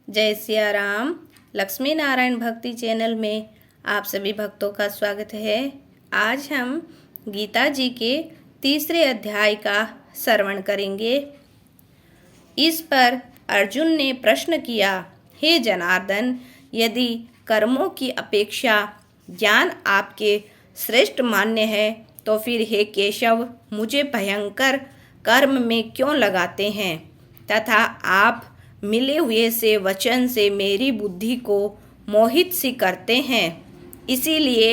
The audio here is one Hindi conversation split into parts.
जय सिया राम। लक्ष्मी नारायण भक्ति चैनल में आप सभी भक्तों का स्वागत है। आज हम गीता जी के तीसरे अध्याय का श्रवण करेंगे। इस पर अर्जुन ने प्रश्न किया, हे जनार्दन, यदि कर्मों की अपेक्षा ज्ञान आपके श्रेष्ठ मान्य है तो फिर हे केशव, मुझे भयंकर कर्म में क्यों लगाते हैं तथा आप मिले हुए से वचन से मेरी बुद्धि को मोहित सी करते हैं। इसीलिए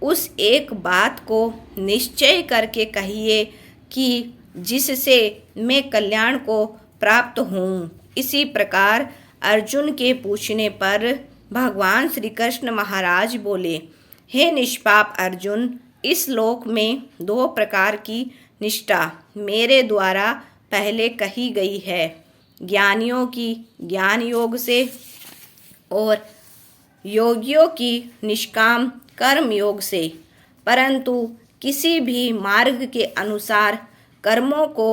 उस एक बात को निश्चय करके कहिए कि जिससे मैं कल्याण को प्राप्त हूँ। इसी प्रकार अर्जुन के पूछने पर भगवान श्री कृष्ण महाराज बोले, हे निष्पाप अर्जुन, इस लोक में दो प्रकार की निष्ठा मेरे द्वारा पहले कही गई है, ज्ञानियों की ज्ञान योग से और योगियों की निष्काम कर्म योग से। परंतु किसी भी मार्ग के अनुसार कर्मों को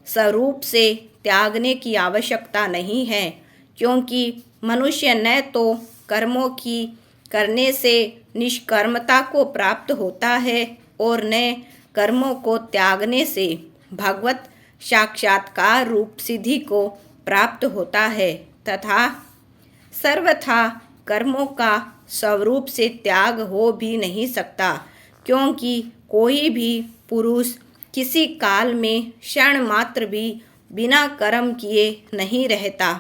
स्वरूप से त्यागने की आवश्यकता नहीं है, क्योंकि मनुष्य न तो कर्मों की करने से निष्कर्मता को प्राप्त होता है और न कर्मों को त्यागने से भगवत साक्षात्कार रूप सिद्धि को प्राप्त होता है तथा सर्वथा कर्मों का स्वरूप से त्याग हो भी नहीं सकता, क्योंकि कोई भी पुरुष किसी काल में क्षण मात्र भी बिना कर्म किए नहीं रहता।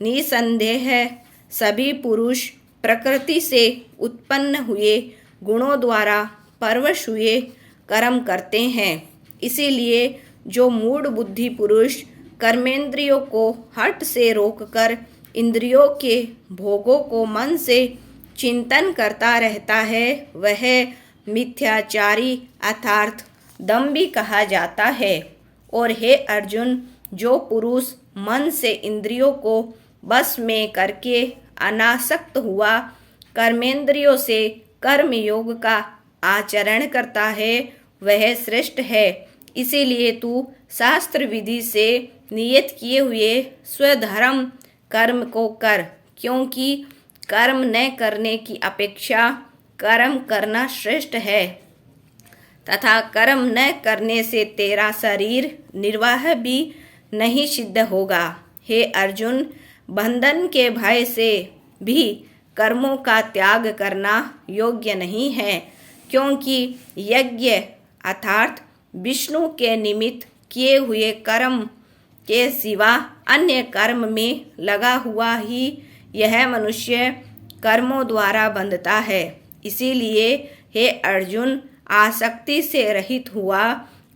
निसंदेह सभी पुरुष प्रकृति से उत्पन्न हुए गुणों द्वारा परवश हुए कर्म करते हैं। इसीलिए जो मूढ़ बुद्धि पुरुष कर्मेंद्रियों को हठ से रोककर इंद्रियों के भोगों को मन से चिंतन करता रहता है, वह मिथ्याचारी अर्थात दंभी कहा जाता है। और हे अर्जुन, जो पुरुष मन से इंद्रियों को बस में करके अनासक्त हुआ कर्मेंद्रियों से कर्म योग का आचरण करता है, वह श्रेष्ठ है। इसीलिए तू शास्त्र विधि से नियत किए हुए स्वधर्म कर्म को कर, क्योंकि कर्म न करने की अपेक्षा कर्म करना श्रेष्ठ है तथा कर्म न करने से तेरा शरीर निर्वाह भी नहीं सिद्ध होगा। हे अर्जुन, बंधन के भय से भी कर्मों का त्याग करना योग्य नहीं है, क्योंकि यज्ञ अर्थात विष्णु के निमित्त किए हुए कर्म के सिवा अन्य कर्म में लगा हुआ ही यह मनुष्य कर्मों द्वारा बंधता है। इसीलिए हे अर्जुन, आसक्ति से रहित हुआ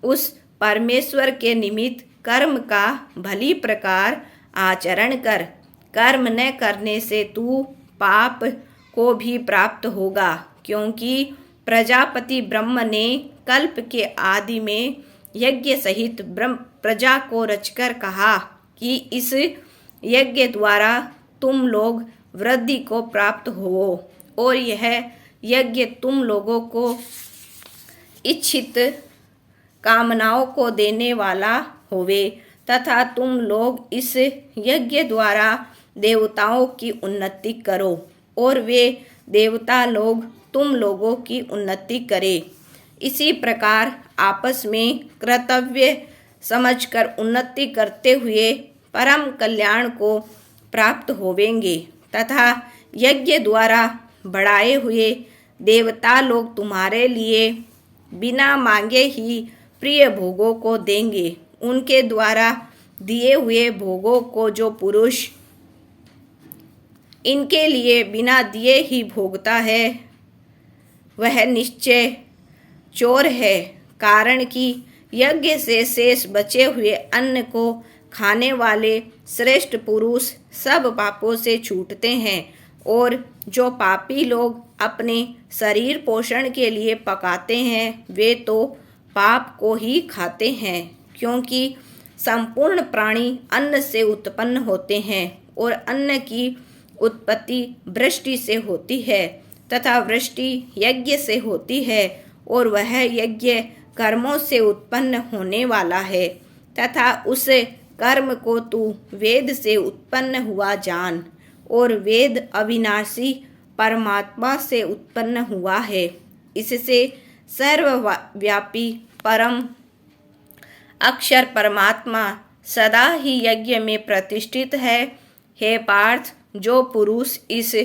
उस परमेश्वर के निमित्त कर्म का भली प्रकार आचरण कर। कर्म न करने से तू पाप को भी प्राप्त होगा, क्योंकि प्रजापति ब्रह्म ने कल्प के आदि में यज्ञ सहित ब्रह्म प्रजा को रचकर कहा कि इस यज्ञ द्वारा तुम लोग वृद्धि को प्राप्त हो और यह यज्ञ तुम लोगों को इच्छित कामनाओं को देने वाला होवे तथा तुम लोग इस यज्ञ द्वारा देवताओं की उन्नति करो और वे देवता लोग तुम लोगों की उन्नति करें। इसी प्रकार आपस में कर्तव्य समझकर उन्नति करते हुए परम कल्याण को प्राप्त होवेंगे तथा यज्ञ द्वारा बढ़ाए हुए देवता लोग तुम्हारे लिए बिना मांगे ही प्रिय भोगों को देंगे। उनके द्वारा दिए हुए भोगों को जो पुरुष इनके लिए बिना दिए ही भोगता है, वह निश्चय चोर है। कारण कि यज्ञ से शेष बचे हुए अन्न को खाने वाले श्रेष्ठ पुरुष सब पापों से छूटते हैं, और जो पापी लोग अपने शरीर पोषण के लिए पकाते हैं वे तो पाप को ही खाते हैं, क्योंकि संपूर्ण प्राणी अन्न से उत्पन्न होते हैं और अन्न की उत्पत्ति वृष्टि से होती है तथा वृष्टि यज्ञ से होती है, और वह यज्ञ कर्मों से उत्पन्न होने वाला है तथा उस कर्म को तू वेद से उत्पन्न हुआ जान। और वेद अविनाशी परमात्मा से उत्पन्न हुआ है। इससे सर्वव्यापी परम अक्षर परमात्मा सदा ही यज्ञ में प्रतिष्ठित है। हे पार्थ, जो पुरुष इस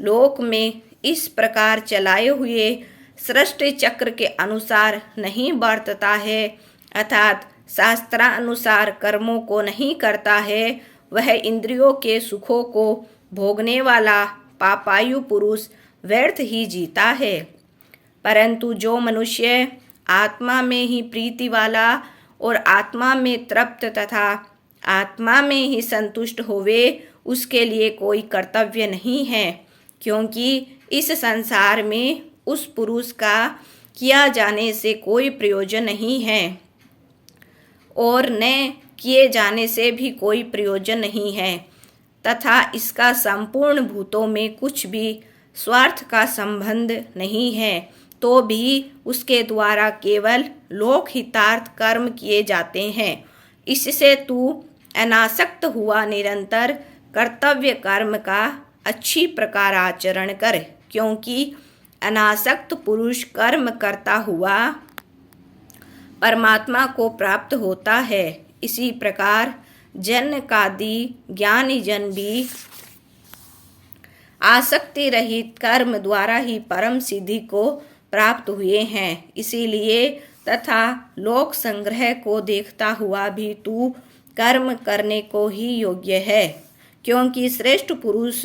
लोक में इस प्रकार चलाए हुए सृष्टि चक्र के अनुसार नहीं बरतता है, अर्थात शास्त्रानुसार कर्मों को नहीं करता है, वह इंद्रियों के सुखों को भोगने वाला पापायु पुरुष व्यर्थ ही जीता है। परंतु जो मनुष्य आत्मा में ही प्रीति वाला और आत्मा में तृप्त तथा आत्मा में ही संतुष्ट होवे, उसके लिए कोई कर्तव्य नहीं है, क्योंकि इस संसार में उस पुरुष का किया जाने से कोई प्रयोजन नहीं है और न किए जाने से भी कोई प्रयोजन नहीं है, तथा इसका संपूर्ण भूतों में कुछ भी स्वार्थ का संबंध नहीं है, तो भी उसके द्वारा केवल लोक हितार्थ कर्म किए जाते हैं। इससे तू अनासक्त हुआ निरंतर कर्तव्य कर्म का अच्छी प्रकार आचरण कर, क्योंकि अनासक्त पुरुष कर्म करता हुआ परमात्मा को प्राप्त होता है। इसी प्रकार जनकादि ज्ञानी जन भी आसक्ति रहित कर्म द्वारा ही परम सिद्धि को प्राप्त हुए हैं। इसीलिए तथा लोक संग्रह को देखता हुआ भी तू कर्म करने को ही योग्य है, क्योंकि श्रेष्ठ पुरुष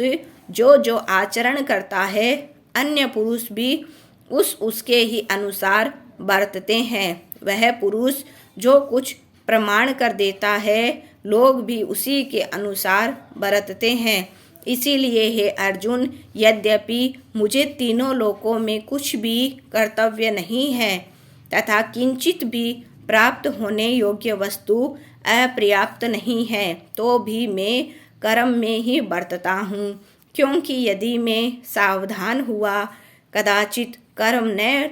जो जो आचरण करता है, अन्य पुरुष भी उसके ही अनुसार बरतते हैं। वह पुरुष जो कुछ प्रमाण कर देता है, लोग भी उसी के अनुसार बरतते हैं। इसीलिए हे अर्जुन, यद्यपि मुझे तीनों लोकों में कुछ भी कर्तव्य नहीं है तथा किंचित भी प्राप्त होने योग्य वस्तु अपर्याप्त नहीं है, तो भी मैं कर्म में ही बरतता हूँ, क्योंकि यदि मैं सावधान हुआ कदाचित कर्म न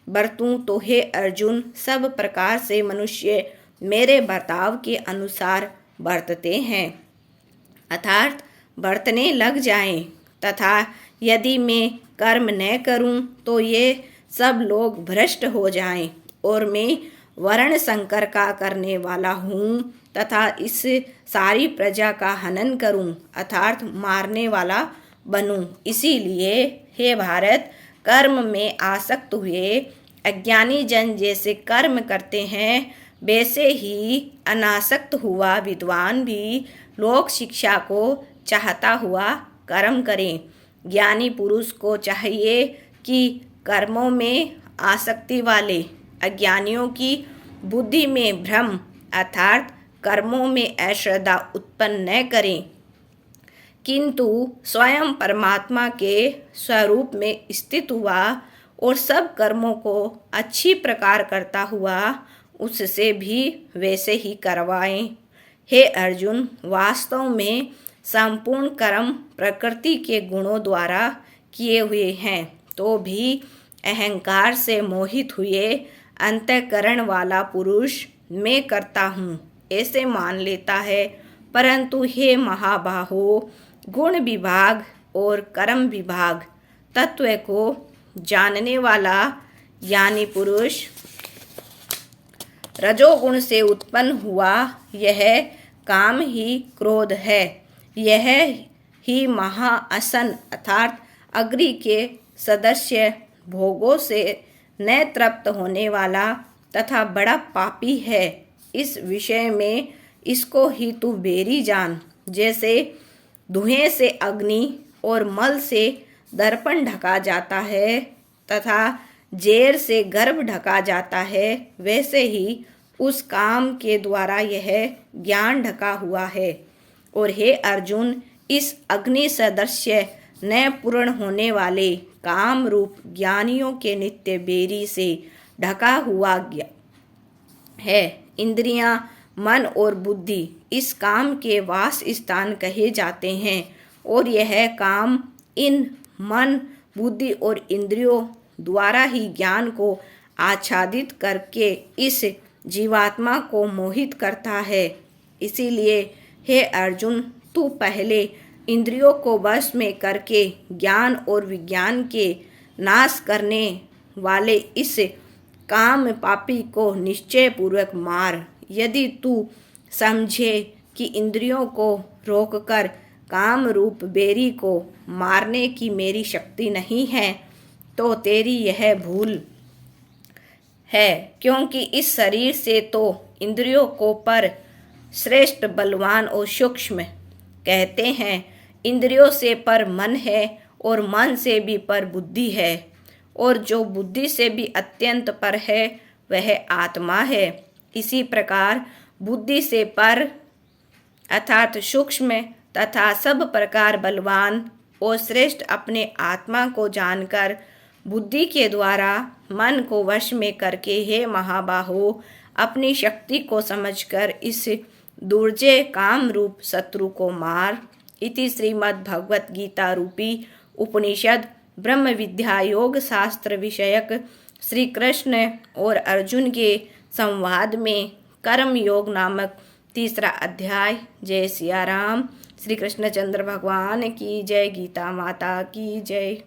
बरतूं तो हे अर्जुन, सब प्रकार से मनुष्य मेरे बर्ताव के अनुसार बरतते हैं, अर्थात बरतने लग जाएं, तथा यदि मैं कर्म न करूं तो ये सब लोग भ्रष्ट हो जाएं और मैं वर्ण संकर का करने वाला हूँ तथा इस सारी प्रजा का हनन करूं, अर्थात मारने वाला बनूं। इसीलिए हे भारत, कर्म में आसक्त हुए अज्ञानी जन जैसे कर्म करते हैं, वैसे ही अनासक्त हुआ विद्वान भी लोक शिक्षा को चाहता हुआ कर्म करें। ज्ञानी पुरुष को चाहिए कि कर्मों में आसक्ति वाले अज्ञानियों की बुद्धि में भ्रम अर्थात कर्मों में अश्रद्धा उत्पन्न न करें, किंतु स्वयं परमात्मा के स्वरूप में स्थित हुआ और सब कर्मों को अच्छी प्रकार करता हुआ उससे भी वैसे ही करवाएं। हे अर्जुन, वास्तव में संपूर्ण कर्म प्रकृति के गुणों द्वारा किए हुए हैं, तो भी अहंकार से मोहित हुए अंतःकरण वाला पुरुष मैं करता हूँ ऐसे मान लेता है। परंतु हे महाबाहो, गुण विभाग और कर्म विभाग तत्व को जानने वाला ज्ञानी पुरुष रजोगुण से उत्पन्न हुआ यह काम ही क्रोध है, यह ही महाअसन अर्थात अग्नि के सदस्य भोगों से न तृप्त होने वाला तथा बड़ा पापी है। इस विषय में इसको ही तू बेरी जान। जैसे धुएं से अग्नि और मल से दर्पण ढका जाता है तथा जेर से गर्भ ढका जाता है, वैसे ही उस काम के द्वारा यह ज्ञान ढका हुआ है। और हे अर्जुन, इस अग्नि सदस्य न पूर्ण होने वाले काम रूप ज्ञानियों के नित्य बेरी से ढका हुआ है। इंद्रियां, मन और बुद्धि इस काम के वास स्थान कहे जाते हैं, और यह काम इन मन, बुद्धि और इंद्रियों द्वारा ही ज्ञान को आच्छादित करके इस जीवात्मा को मोहित करता है। इसीलिए हे अर्जुन, तू पहले इंद्रियों को वश में करके ज्ञान और विज्ञान के नाश करने वाले इस काम पापी को निश्चय पूर्वक मार। यदि तू समझे कि इंद्रियों को रोककर काम रूप बेरी को मारने की मेरी शक्ति नहीं है, तो तेरी यह भूल है, क्योंकि इस शरीर से तो इंद्रियों को पर श्रेष्ठ, बलवान और सूक्ष्म कहते हैं। इंद्रियों से पर मन है और मन से भी पर बुद्धि है, और जो बुद्धि से भी अत्यंत पर है वह आत्मा है। इसी प्रकार बुद्धि से पर अर्थात सूक्ष्म तथा सब प्रकार बलवान और श्रेष्ठ अपने आत्मा को जानकर बुद्धि के द्वारा मन को वश में करके हे महाबाहो, अपनी शक्ति को समझकर इस दुर्जय काम रूप शत्रु को मार। इति श्रीमद् भगवत गीता रूपी उपनिषद ब्रह्म विद्या योग शास्त्र विषयक श्री कृष्ण और अर्जुन के संवाद में कर्म योग नामक तीसरा अध्याय। जय सिया राम। श्री कृष्णचंद्र भगवान की जय। गीता माता की जय।